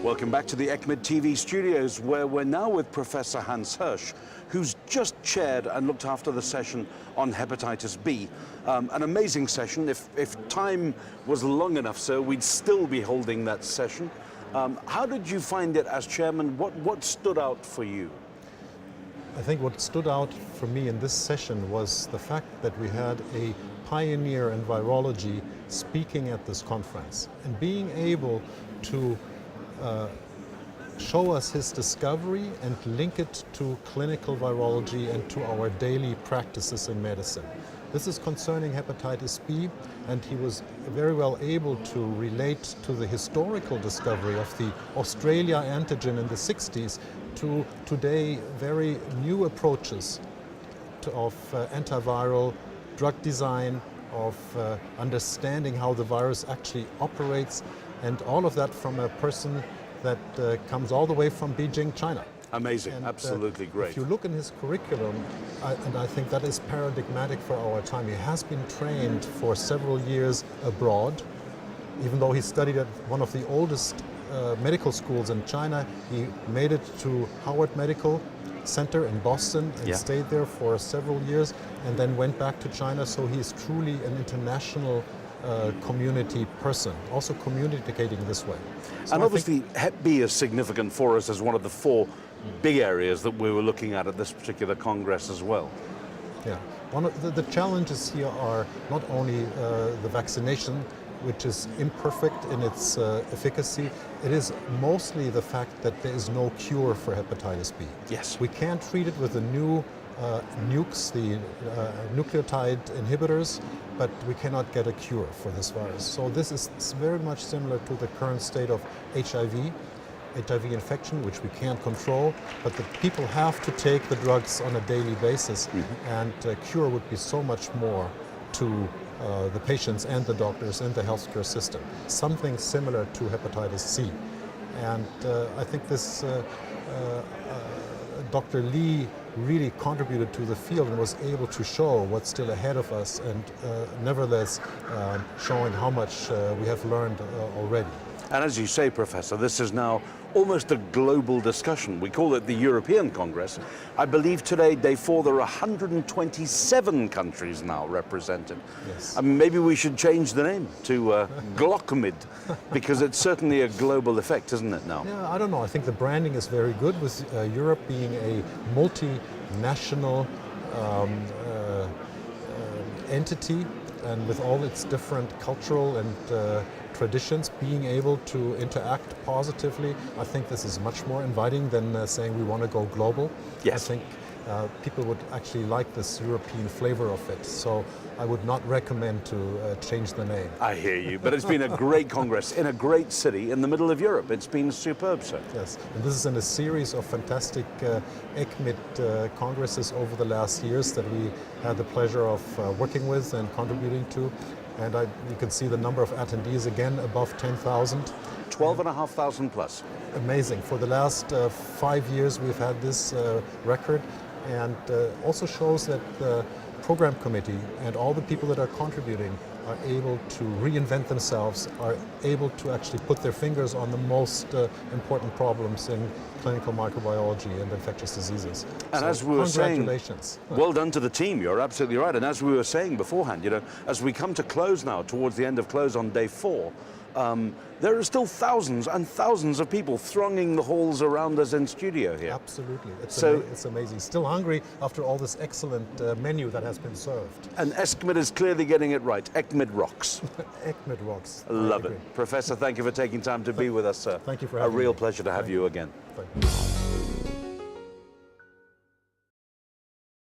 Welcome back to the ESCMID TV studios, where we're now with Professor Hans Hirsch, who's just chaired and looked after the session on hepatitis B. An amazing session. If time was long enough, sir, we'd still be holding that session. How did you find it as chairman? What stood out for you? I think what stood out for me in this session was the fact that we had a pioneer in virology speaking at this conference and being able to show us his discovery and link it to clinical virology and to our daily practices in medicine. This is concerning hepatitis B, and he was very well able to relate to the historical discovery of the Australia antigen in the 60s to today very new approaches of antiviral drug design, of understanding how the virus actually operates, and all of that from a person that comes all the way from Beijing, China. Amazing, and, absolutely great. If you look in his curriculum, and I think that is paradigmatic for our time, he has been trained for several years abroad. Even though he studied at one of the oldest medical schools in China, he made it to Howard Medical Center in Boston and stayed there for several years and then went back to China. So he is truly an international community person, also communicating this way. So and obviously Hep B is significant for us as one of the four big areas that we were looking at this particular Congress as well. Yeah, one of the challenges here are not only the vaccination, which is imperfect in its efficacy, it is mostly the fact that there is no cure for hepatitis B. Yes. We can't treat it with the new nukes, the nucleotide inhibitors, but we cannot get a cure for this virus. So this is very much similar to the current state of HIV infection, which we can't control, but the people have to take the drugs on a daily basis, and a cure would be so much more to the patients and the doctors and the healthcare system. Something similar to hepatitis C. And I think this Dr. Lee really contributed to the field and was able to show what's still ahead of us, and nevertheless showing how much we have learned already. And as you say, Professor, this is now almost a global discussion. We call it the European Congress. I believe today, day 4, there are 127 countries now represented. Yes. Maybe we should change the name to ESCMID, because it's certainly a global effect, isn't it now? Yeah, I don't know. I think the branding is very good, with Europe being a multinational entity, and with all its different cultural and traditions being able to interact positively. I think this is much more inviting than saying we want to go global. Yes. I think people would actually like this European flavor of it. So I would not recommend to change the name. I hear you, but it's been a great Congress in a great city in the middle of Europe. It's been superb, sir. Yes, and this is in a series of fantastic ESCMID congresses over the last years that we had the pleasure of working with and contributing to. And you can see the number of attendees again above 10,000. 12,500 plus. Amazing. For the last 5 years we've had this record, and also shows that the program committee and all the people that are contributing are able to reinvent themselves, are able to actually put their fingers on the most important problems in clinical microbiology and infectious diseases. And so as we were congratulations. saying, well done to the team, you're absolutely right. And as we were saying beforehand, you know, as we come to close now, towards the end of close on day 4, there are still thousands and thousands of people thronging the halls around us in studio here. Absolutely, it's amazing. Still hungry after all this excellent menu that has been served. And ESCMID is clearly getting it right. ESCMID rocks. ESCMID rocks. Love it. Professor, thank you for taking time to be with us, sir. Thank you for having me. A real pleasure to have you again. Thank you.